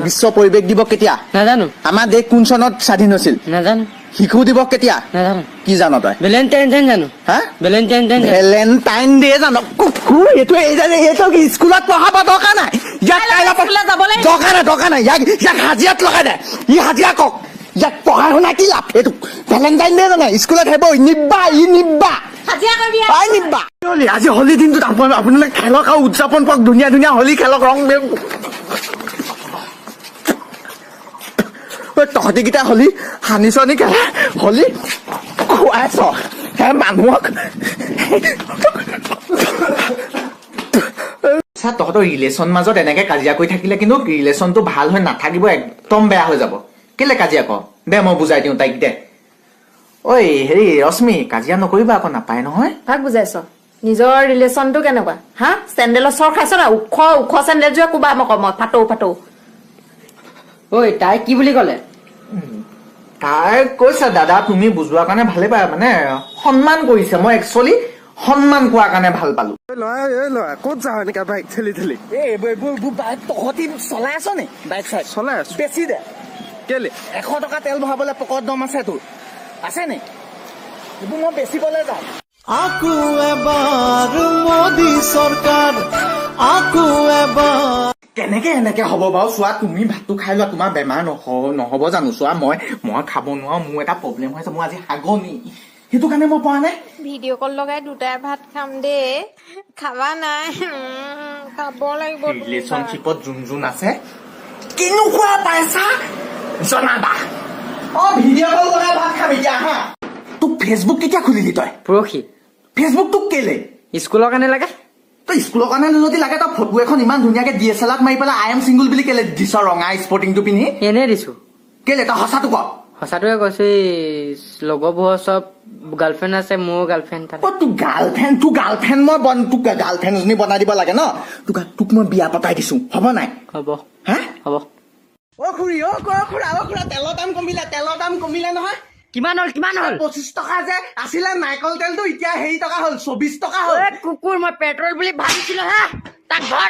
বিশ্ব পৰিৱেশ দিৱস কেতিয়া? নাজানো। আমাৰ দেশ কোন চনত স্বাধীন হৈছিল? নাজানো। শিশু দিৱস কেতিয়া? নাজানো। কি জানো তই? ভেলেণ্টাইন ডে জানো? হা? Valentine day. ভেলেণ্টাইন ডে জানো? এইটো এইটো স্কুলত পঢ়াব দৰকাৰ নাই। ইয়াক দৰকাৰ নাই ইয়াক হাজিৰাত লগাই দে। ই হাজিৰা কওক। ইয়াক পঢ়াই শুনা কি লাভ? এইটো ভেলেণ্টাইন ডে জানো? স্কুলত হেব নিব্বা নিব্বা। আজি হোলী দিনটোত আপোনালোকে খেলক আৰু উদযাপন কৰক। ধুনীয়া ধুনীয়া হোলী খেলক, ৰং তহঁতিকেইটা হোলী সানিছ নেকি? হোলী খুৱাইছ মানুহক। তহঁতৰ ৰিলেশ্যন মাজত এনেকে কাজিয়া কৰি থাকিলে কিন্তু ৰিলেশ্যনটো ভাল হৈ নাথাকিব, একদম বেয়া হৈ যাব। কেলে কাজিয়া কৰ? দে মই বুজাই দিওঁ তাইক দে। ঐ হেৰি ৰশ্মি, কাজিয়া নকৰিবা আকৌ, নাপায় নহয়। কাক বুজাইছ? নিজৰ ৰিলেশ্যনটো কেনেকুৱা? হা, চেণ্ডেলৰ চৰ খাইছ না? ওখ ওখ চেণ্ডেল যোৱা কোবা মই ফাটো। ঐ তাই কি বুলি ক'লে? তাই কৈছে দাদা তুমি বুজোৱাৰ কাৰণে ভালে পায়, মানে সন্মান কৰিছে। মই একচুৱেলি সন্মান কৰাৰ কাৰণে ভাল পালো। ক'ত যাওঁ এনেকা বাইক ঠেলি তহঁতি চলাই আছ নে? বাইক চাই চলাই আছো। বেছি দে। কেলে 100 টকা তেল ভৰাবলৈ পকেট দম আছে তোৰ? আছে নে? এইবোৰ মই বেচিবলৈ যাওঁ। আকো এবাৰ মোদী চৰকাৰ, আকো এবাৰ। কেনেকে এনেকে হ'ব বাৰু? চোৱা তুমি ভাতটো খাই লোৱা, তোমাৰ বেমাৰ নহব জানো? চোৱা মই খাব নোৱাৰো, মোৰ এটা প্ৰব্লেম হৈছে, মোৰ আজি হাগনি, সেইটো কাৰণে মই পোৱা নাই। ভিডিঅ' কল লগাই দুটাই ভাত খাম দেই, খাবা নাই? খাব লাগিব। ৰিলেশ্যনশ্বিপত যোন আছে কেনেকুৱা পাইছা জনাবা। ভিডিঅ' কল লগাই ভাত খাম এতিয়া। হা, তোক ফেচবুক কেতিয়া খুলিলি তই? পৰহি। ফেচবুক তোক কেলে? স্কুলৰ কাৰণে লাগে। তই স্কুলৰ কাৰণে যদি লাগে তই ফটো এখন ইমান ধুনীয়াকে DSLR মাৰি পেলাই আই এম চিংগুল বুলি কেলে দিছ? ৰঙা স্পৰ্টিংটো পিন্ধি এনেই দিছো। কেলে? তই সঁচাটো ক। সঁচাটোৱে কৈছো। লগৰবোৰৰ চব গাৰ্লফ্ৰেণ্ড আছে, মোৰ গাৰ্লফ্ৰেণ্ড। তোৰ গাৰ্লফ্ৰেণ্ড মই তোক গাৰ্লফ্ৰেণ্ড এজনী বনাই দিব লাগে ন? তোক মই বিয়া পতাই দিছো, হ'ব নাই? হ'ব। হা হ'ব। খুৰী তেলৰ দাম কমিলে নহয়। কিমান হ'ল? 25 টকা যে আছিলে নাৰিকল তেলটো, এতিয়া হেৰি টকা হ'ল, 24 টকা হ'ল। কুকুৰ, মই পেট্ৰল বুলি ভাবিছিলো হা। তাক ধৰ।